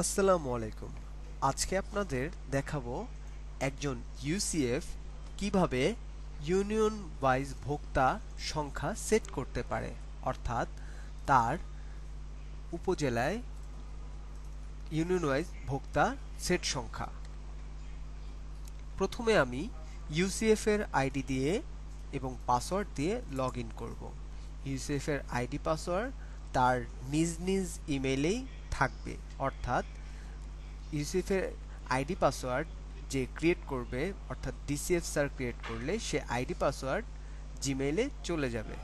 আসসালামু আলাইকুম। আজকে আপনাদের দেখাবো একজন ইউসিএফ কিভাবে ইউনিয়ন ওয়াইজ ভোক্তা সংখ্যা সেট করতে পারে, অর্থাৎ তার উপজেলায় ইউনিয়ন ওয়াইজ ভোক্তা সেট সংখ্যা। প্রথমে আমি ইউসিএফ এর আইডি দিয়ে এবং পাসওয়ার্ড দিয়ে লগ ইন করব। ইউসিএফ এর আইডি পাসওয়ার্ড তার নিজ নিজ ইমেইলেই থাকবে, অর্থাৎ ইউসিএফের আইডি পাসওয়ার্ড যে ক্রিয়েট করবে, অর্থাৎ ডিসিএফ স্যার ক্রিয়েট করলে সে আইডি পাসওয়ার্ড জিমেইলে চলে যাবে,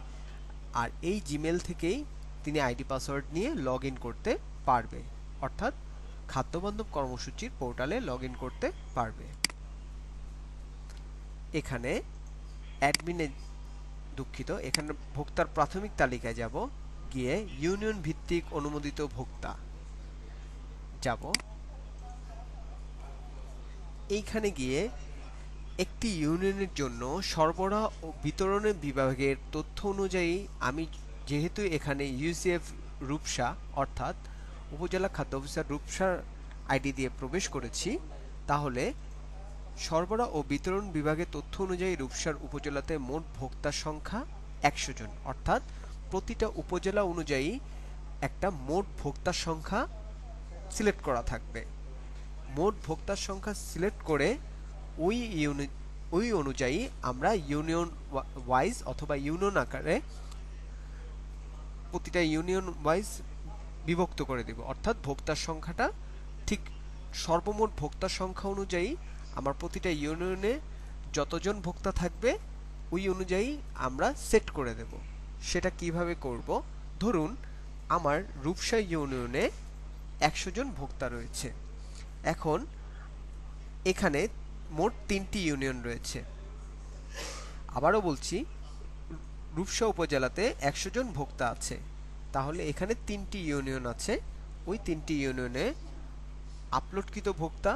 আর এই জিমেইল থেকেই তিনি আইডি পাসওয়ার্ড নিয়ে লগ ইন করতে পারবে, অর্থাৎ খাদ্যবান্ধব কর্মসূচির পোর্টালে লগ ইন করতে পারবে। এখানে অ্যাডমিনে দুঃখিত, এখানে ভোক্তার প্রাথমিক তালিকায় যাব, গিয়ে ইউনিয়ন ভিত্তিক অনুমোদিত ভোক্তা যাব। এইখানে গিয়ে একটি ইউনিয়নের জন্য সরবরাহ ও বিতরণের বিভাগের তথ্য অনুযায়ী আমি যেহেতু এখানে ইউসিএফ রূপসা অর্থাৎ উপজেলা খাদ্য অফিসার রূপসার আইডি দিয়ে প্রবেশ করেছি, তাহলে সরবরাহ ও বিতরণ বিভাগের তথ্য অনুযায়ী রূপসার উপজেলাতে মোট ভোক্তার সংখ্যা ১০০ জন, অর্থাৎ প্রতিটা উপজেলা অনুযায়ী একটা মোট ভোক্তার সংখ্যা সিলেক্ট করা থাকবে। মোট ভোক্তার সংখ্যা সিলেক্ট করে ওই অনুযায়ী আমরা ইউনিয়ন ওয়াইজ অথবা ইউনিয়ন আকারে প্রতিটা ইউনিয়ন ওয়াইজ বিভক্ত করে দেব, অর্থাৎ ভোক্তার সংখ্যাটা ঠিক সর্বমোট ভোক্তার সংখ্যা অনুযায়ী আমার প্রতিটা ইউনিয়নে যতজন ভোক্তা থাকবে ওই অনুযায়ী আমরা সেট করে দেব। সেটা কিভাবে করব? ধরুন আমার রূপসা ইউনিয়নে ১০০ জন ভোক্তা রয়েছে। এখন এখানে মোট ৩টি ইউনিয়ন রয়েছে। আবারও বলছি, রূপসা উপজেলাতে ১০০ জন ভোক্তা আছে, তাহলে এখানে ৩টি ইউনিয়ন আছে। ওই ৩টি ইউনিয়নে আপলোডকৃত ভোক্তা,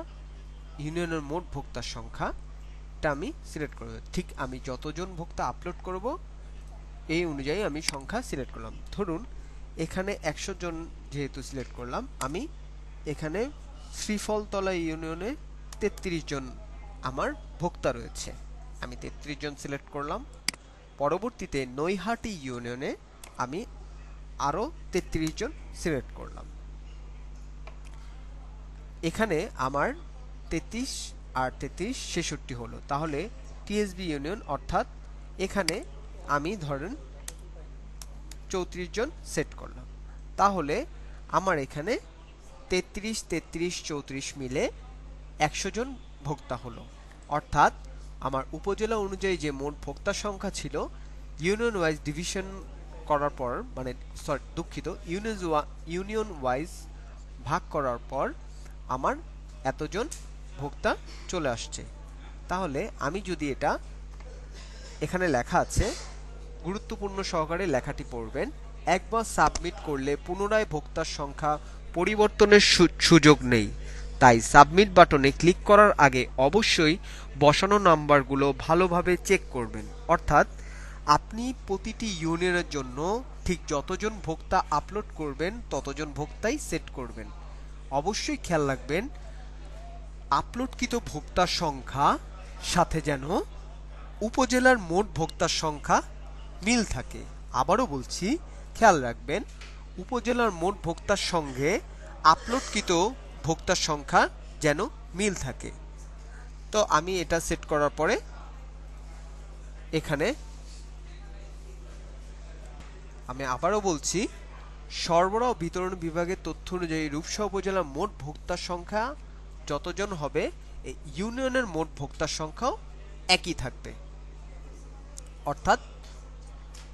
ইউনিয়নের মোট ভোক্তার সংখ্যাটা আমি সিলেক্ট করব। ঠিক আমি যতজন ভোক্তা আপলোড করব এই অনুযায়ী আমি সংখ্যা সিলেক্ট করলাম। ধরুন এখানে ১০০ জন যেহেতু সিলেক্ট করলাম, আমি এখানে শ্রীফলতলা ইউনিয়নে ৩৩ জন আমার ভোক্তা রয়েছে, আমি ৩৩ জন সিলেক্ট করলাম। পরবর্তীতে নৈহাটি ইউনিয়নে আমি আরও ৩৩ জন সিলেক্ট করলাম। এখানে আমার ৩৩ আর ৩৩ ৬৬ হলো, তাহলে টিএসবি ইউনিয়ন অর্থাৎ এখানে আমি ধরেন ৩৪ জন সেট করলাম, তাহলে আমার এখানে ৩৩ ৩৩ ৩৪ মিলে ১০০ জন ভোক্তা হলো। অর্থাৎ আমার উপজেলা অনুযায়ী যে মোট ভোক্তার সংখ্যা ছিল, ইউনিয়ন ওয়াইজ ডিভিশন করার পর, মানে দুঃখিত, ইউনিয়ন ওয়াইজ ভাগ করার পর আমার এতজন ভোক্তা চলে আসছে। তাহলে আমি যদি এটা এখানে লেখা আছে, গুরুত্বপূর্ণ সহকারে লেখাটি পড়বেন, একবার সাবমিট করলে পুনরায় ভোক্তার সংখ্যা পরিবর্তনের সুযোগ নেই, তাই সাবমিট বাটনে ক্লিক করার আগে অবশ্যই বসানো নাম্বারগুলো ভালোভাবে চেক করবেন। অর্থাৎ আপনি প্রতিটি ইউনিয়নের জন্য ঠিক যতজন ভোক্তা আপলোড করবেন ততজন ভোক্তাই সেট করবেন। অবশ্যই খেয়াল রাখবেন আপলোডকৃত ভোক্তার সংখ্যা সাথে যেন উপজেলার মোট ভোক্তার সংখ্যা মিল থাকে। আবারও বলছি, খেয়াল রাখবেন উপজেলার মোট ভোক্তার সঙ্গে আপলোডকৃত ভোক্তার সংখ্যা যেন মিল থাকে। তো আমি এটা সেট করার পরে এখানে আমি আবারও বলছি, সরবরাহ বিতরণ বিভাগের তথ্য অনুযায়ী রূপসা উপজেলার মোট ভোক্তার সংখ্যা যতজন হবে, এই ইউনিয়নের মোট ভোক্তার সংখ্যাও একই থাকবে, অর্থাৎ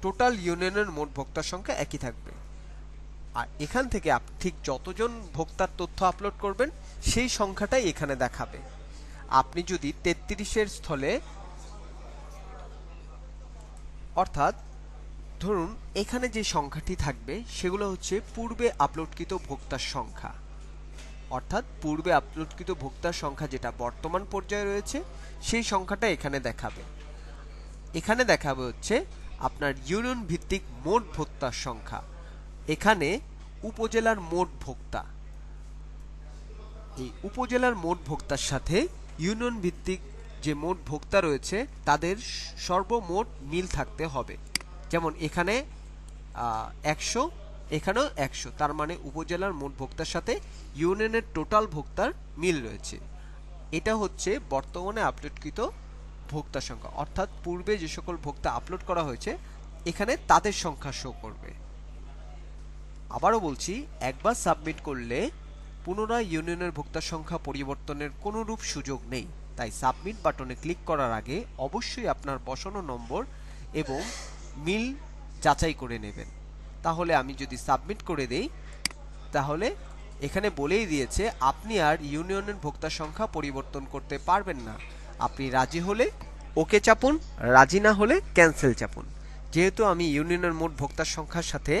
টোটাল ইউনিয়নের মোট ভোক্তার সংখ্যা একই থাকবে। আর এখান থেকে আপনি ঠিক যতজন ভোক্তার তথ্য আপলোড করবেন সেই সংখ্যাটাই এখানে দেখাবে। আপনি যদি ৩৩-এর স্থলে, অর্থাৎ ধরুন এখানে যে সংখ্যাটি থাকবে সেগুলো হচ্ছে পূর্বে আপলোডকৃত ভোক্তার সংখ্যা, অর্থাৎ পূর্বে আপলোডকৃত ভোক্তার সংখ্যা যেটা বর্তমান পর্যায়ে রয়েছে সেই সংখ্যাটা এখানে দেখাবে। এখানে দেখাবে হচ্ছে আপনার ইউনিয়ন ভিত্তিক মোট ভোক্তার সংখ্যা, এখানে উপজেলার মোট ভোক্তা এই উপজেলার মোট ভোক্তার সাথে ইউনিয়ন ভিত্তিক যে মোট ভোক্তা রয়েছে তাদের সর্বমোট মিল থাকতে হবে। যেমন এখানে 100, এখানেও 100, তার মানে উপজেলার মোট ভোক্তার সাথে ইউনিয়নের টোটাল ভোক্তার মিল রয়েছে। এটা হচ্ছে বর্তমানে আপলোডকৃত ভোক্তা সংখ্যা, অর্থাৎ পূর্বে যে সকল ভোক্তা আপলোড করা হয়েছে এখানে তাদের সংখ্যা শো করবে। আবারও বলছি, একবার সাবমিট করলে পুনরায় ইউনিয়নের ভোক্তার সংখ্যা পরিবর্তনের কোনোরূপ সুযোগ নেই। তাই সাবমিট বাটনে ক্লিক করার আগে অবশ্যই আপনার বসানো নম্বর এবং মিল যাচাই করে নেবেন। তাহলে আমি যদি সাবমিট করে দেই, তাহলে এখানে বলেই দিয়েছে আপনি আর ইউনিয়নের ভোক্তার সংখ্যা পরিবর্তন করতে পারবেন না। আপনি রাজি হলে ওকে চাপুন, রাজি না হলে ক্যান্সেল চাপুন। যেহেতু আমি ইউনিয়নের মোট ভোক্তার সংখ্যার সাথে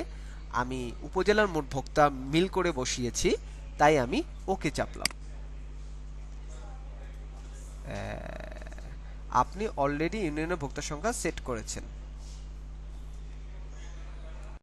আমি উপজেলার মোট ভোক্তা মিল করে বসিয়েছি, তাই আমি ওকে চাপলাম। আপনি অলরেডি ইউনিয়নের ভোক্তার সংখ্যা সেট করেছেন।